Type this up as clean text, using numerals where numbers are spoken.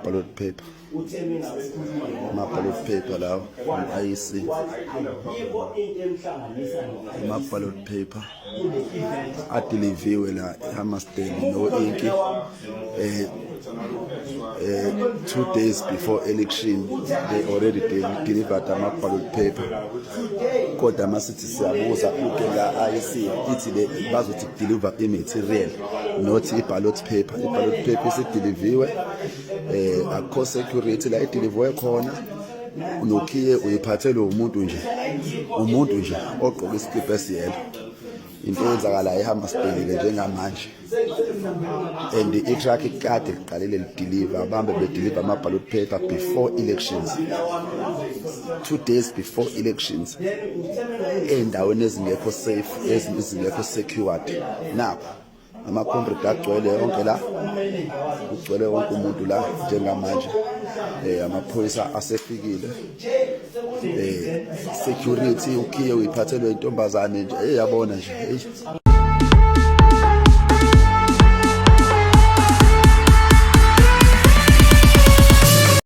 ballot paper lawo IEC ballot paper adeliviwe la eHammersdale no Inki 2 days before election they already delivered ballot paper kodwa masithi siyabuza uke la IEC ithi le bazothi deliver imaterial not ballot paper isideliviwe akho security la ideliviwe khona unokhiye uyiphathele umuntu nje ogqoka isikipa esiyelo into yenzakala eHammersdale njengamanje and i-truck ikade liqalile lideliver abambe bedeliver ballot paper before elections 2 days before elections endaweni ezingekho safe ezingekho secured napho ama-comrade agcwele yonke la ugcwele wonke umuntu la njengamanje amaphoyisa asefikile security ukhiye uyiphathelwe intombazane nje eyabona nje